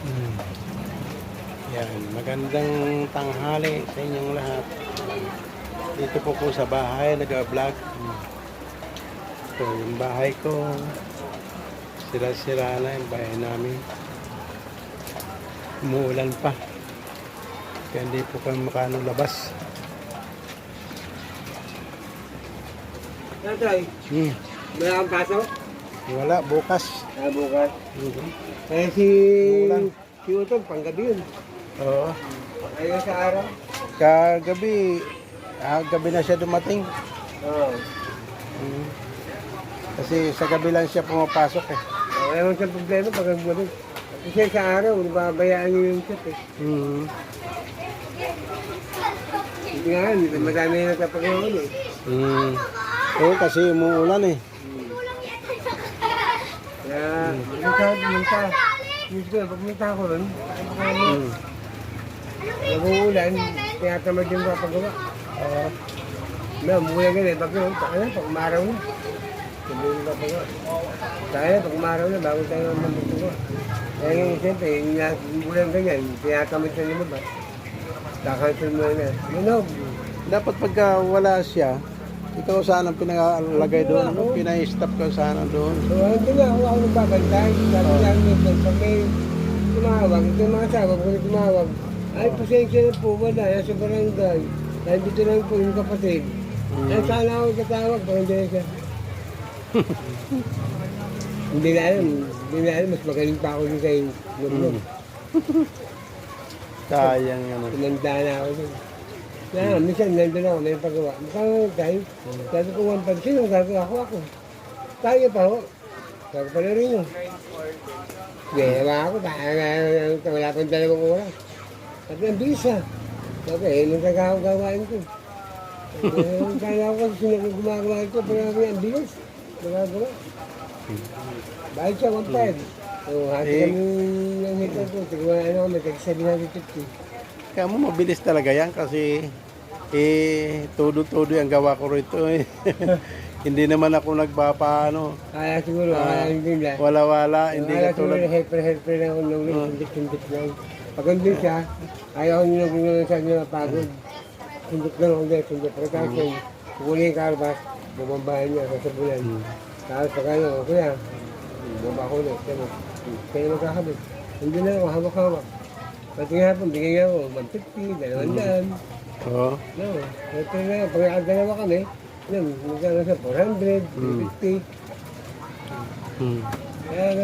Hmm. Yan, magandang tanghali sa inyong lahat. Dito po sa bahay, nag-vlog. Ito yung bahay ko. Sira-sira na yung bahay namin. Umuulan pa. Kaya hindi po kami makano labas. Tatay, Hmm. wala kang pasok? Wala, bukas. Bukas. Mhm. Kaya Umuulan. si Utog, panggabi yun. Oo. Ayun sa araw. Kagabi, gabi na siya dumating. Oo. Hmm. Kasi sa gabi lang siya pumapasok eh. Ewan sa problema pag gabi. Kasi sa araw, nababayaan niyo yung chat eh. Hmm. Hindi nga, madami na nagpapagawa eh. Hmm. Oo, kasi umuulan eh. Kaya, pumunta. Gusto ko, pumunta ako ron. Hmm. Nag-uulan, tinatamad yung papagawa. Oo. Umuulan ganun, pag umaraw na. Sabi yung papagawa. Kaya pag umaraw na, bago tayo magpapagawa. Kaya ngayon, siyempre, yung ulan ganyan, tinatamad sa lumabas. Kakancel mo na. Manog. Dapat pagka wala siya, ikaw saan ang pinalagay doon? No? Pina-stop ka sana doon. So, hindi na ako nagbabantay. Sabi lang nito, pag may tumawag, ito yung mga asawa, kung may tumawag, ay, pasensya na po, wala, nasa barangay. Dahil dito lang po yung kapatid. Ay, sana ako katawag, parang hindi na siya. Hindi na alam, mas magaling pa ako dun kay Nublog. Sayang yan. Tumanda na ako dun. Minsan nandun ako, may pagawa. Mukhang tayo, sabi ko, 1% ang gagawa ako. Tayo pa ho. Sabi ko na rin yun. Ginawa ako, wala pang 2 oras. Sabi, ang bilis ha. Sabi, nung gawain ko. Kaya ako kasi gumagawa ko, pero ang bilis. Magagawa. Bahit siya, 1.5. So, hati kami ng meter ko. Tigwa, may tag-750. Kaya mo mabilis talaga yan kasi todo-todo yung gawa ko rito eh. Hindi naman ako nagpapaano. Kaya siguro, kaya hindi lang. Wala-wala, hindi Kaya ka siguro, tulad. helper lang ako nung sundit lang. Pag hindi siya, ayaw niyo nung sa niyo napagod. Sundot lang ako dahil, sundot. Pagkakasyon, kukunin yung karbas, bumambahan niya sa bulan. Tapos pag ano, kuya, bumaba ko ulit. Kaya magkakabit. Hindi na ako, hawak-hawak. Pati nga po, bigay nga ako, 150, 200. Oo. No, ito na, pag nakadalawa kami, magkano sa 400, 350. Hmm. Kaya